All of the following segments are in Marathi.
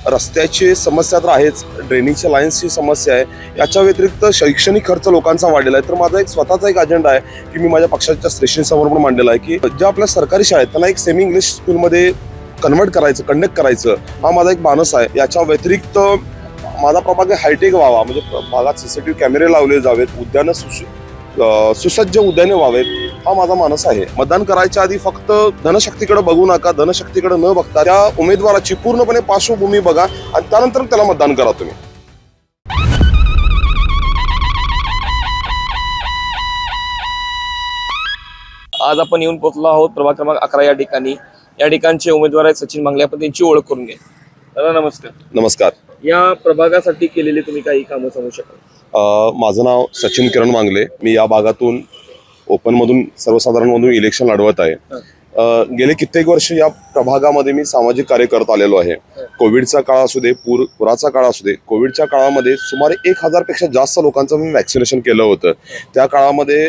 रस्त्याची समस्या तर आहेच, ड्रेनेजच्या लाईन्सची समस्या आहे. याच्या व्यतिरिक्त शैक्षणिक खर्च लोकांचा वाढलेला आहे. तर माझा एक स्वतःचा एक अजेंडा आहे की मी माझ्या पक्षाच्या श्रेष्ठींसमोर पण मांडलेला आहे की ज्या आपल्या सरकारी शाळेत त्यांना एक सेमी इंग्लिश स्कूलमध्ये कन्वर्ट करायचं, कंडक्ट करायचं, हा माझा एक मानस आहे. याच्या व्यतिरिक्त माझा प्रभाग हायटेक व्हावा, म्हणजे भागात सीसीटीव्ही कॅमेरे लावले जावेत, उद्यानं सुसज्ज उद्याने व्हावेत, हा माझा मानस आहे. मतदान करायच्या आधी फक्त धनशक्तीकडे बघू नका, धनशक्तीकडे न बघता त्या उमेदवाराची पूर्णपणे पार्श्वभूमी बघा आणि त्यानंतर त्याला मतदान करा तुम्ही. आज आपण येऊन पोहोचलो आहोत प्रभाग क्रमांक 11 या ठिकाणी. या ठिकाणचे उमेदवार आहेत सचिन मांगले. आपण त्यांची ओळख करून घ्या. दादा नमस्कार. नमस्कार. या प्रभागासाठी केलेले तुम्ही काही कामं सांगू शकाल? माझं नाव सचिन किरण मांगले. मी या भागातून ओपनमधून सर्वसाधारणमधून इलेक्शन लढवत आहे. गेले कित्येक वर्ष या प्रभागामध्ये मी सामाजिक कार्य करत आलेलो आहे. कोविडचा काळ असू दे, पुराचा काळ असू दे, कोविडच्या काळामध्ये सुमारे 1000 पेक्षा जास्त लोकांचं मी वॅक्सिनेशन केलं होतं. त्या काळामध्ये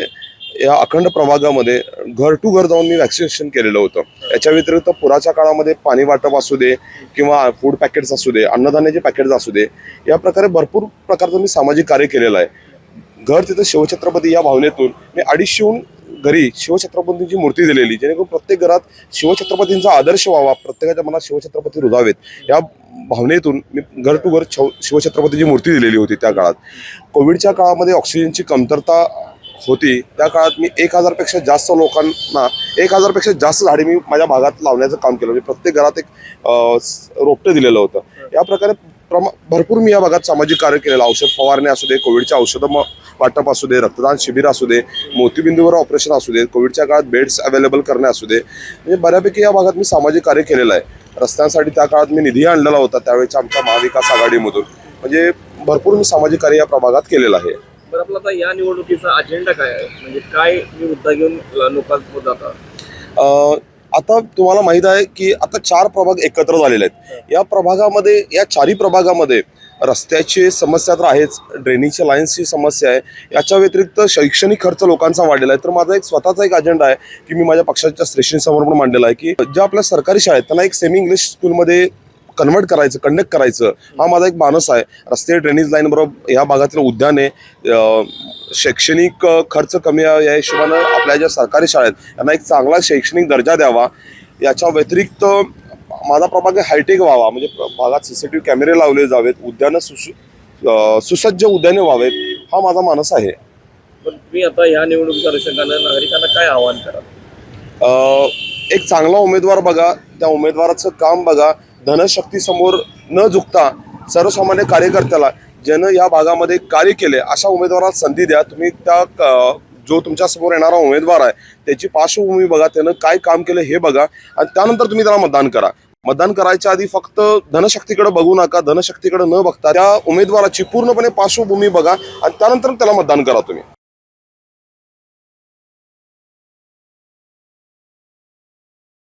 या अखंड प्रभागामध्ये घर टू घर जाऊन मी वॅक्सिनेशन केलेलं होतं. याच्या व्यतिरिक्त पुराच्या काळामध्ये पाणी वाटप असू दे किंवा फूड पॅकेट्स असू दे, अन्नधान्याचे पॅकेट्स असू दे, या प्रकारे भरपूर प्रकारचं मी सामाजिक कार्य केलेलं आहे. घर तिथं शिवछत्रपती या भावनेतून मी 250हून घरी शिवछत्रपतींची मूर्ती दिलेली, जेणेकरून प्रत्येक घरात शिवछत्रपतींचा आदर्श व्हावा, प्रत्येकाच्या मनात शिवछत्रपती रुजावेत, या भावनेतून मी घर टू घर शिवछत्रपतीची मूर्ती दिलेली होती. त्या काळात कोविडच्या काळामध्ये ऑक्सिजनची कमतरता होती. त्या काळात मी 1000 पेक्षा जास्त लोकांना 1000 पेक्षा जास्त झाडे मी माझ्या भागात लावण्याचं काम केलं. म्हणजे प्रत्येक घरात एक रोपटं दिलेलं होतं. या प्रकारे भरपूर मी या भागात सामाजिक कार्य केलेलं. औषध फवारणी असू दे, कोविडच्या औषधं वाटप असू दे, रक्तदान शिबिर असू दे, मोतीबिंदूवर ऑपरेशन असू दे, कोविडच्या काळात बेड्स अवेलेबल करणे असू दे, म्हणजे बऱ्यापैकी या भागात मी सामाजिक कार्य केलेलं आहे. रस्त्यांसाठी त्या काळात मी निधी आणलेला होता त्यावेळेच्या आमच्या महाविकास आघाडीमधून. म्हणजे भरपूर मी सामाजिक कार्य या प्रभागात केलेलं आहे. बरं, आपला आता या निवडणुकीचा अजेंडा काय आहे? म्हणजे काय मी मुद्दा घेऊन लोकांसोबत जाता? आता तुम्हाला माहित आहे की आता 4 प्रभाग एकत्र झालेले आहेत. या प्रभागामध्ये, या 4ही प्रभागामध्ये रस्त्याची समस्या तर आहेच, ड्रेनेजच्या लाईन्सची समस्या आहे. याच्या व्यतिरिक्त शैक्षणिक खर्च लोकांचा वाढलेला आहे. तर माझा एक स्वतःचा एक अजेंडा आहे की मी माझ्या पक्षाच्या श्रेष्ठींसमोर पण मांडलेला आहे की ज्या आपल्या सरकारी शाळेत त्यांना एक सेमी इंग्लिश स्कूलमध्ये कन्वर्ट करायचं, कंडक्ट करायचं, हा माझा एक मानस आहे. रस्ते, ड्रेनेज लाईन बरोबर या भागातील उद्याने, शैक्षणिक खर्च कमी या हिशोबानं आपल्या ज्या सरकारी शाळेत यांना एक चांगला शैक्षणिक दर्जा द्यावा. याच्या व्यतिरिक्त माझा प्रभाग हायटेक व्हावा, म्हणजे भागात सीसीटीव्ही कॅमेरे लावले जावेत, उद्यानं सुसज्ज उद्याने व्हावेत, हा माझा मानस आहे. पण तुम्ही आता या निवडणुकीच्या अनुषंगानं नागरिकांना काय आवाहन करा? एक चांगला उमेदवार बघा, त्या उमेदवाराचं काम बघा, धनशक्तीसमोर न झुकता सर्वसामान्य कार्यकर्त्याला ज्यानं या भागामध्ये कार्य केले अशा उमेदवाराला संधी द्या. तुम्ही त्या जो तुमच्या समोर येणारा उमेदवार आहे त्याची पार्श्वभूमी बघा, त्यानं काय काम केलं हे बघा आणि त्यानंतर तुम्ही त्याला मतदान करा. मतदान करायच्या आधी फक्त धनशक्तीकडे बघू नका, धनशक्तीकडे न बघता त्या उमेदवाराची पूर्णपणे पार्श्वभूमी बघा आणि त्यानंतर त्याला मतदान करा तुम्ही.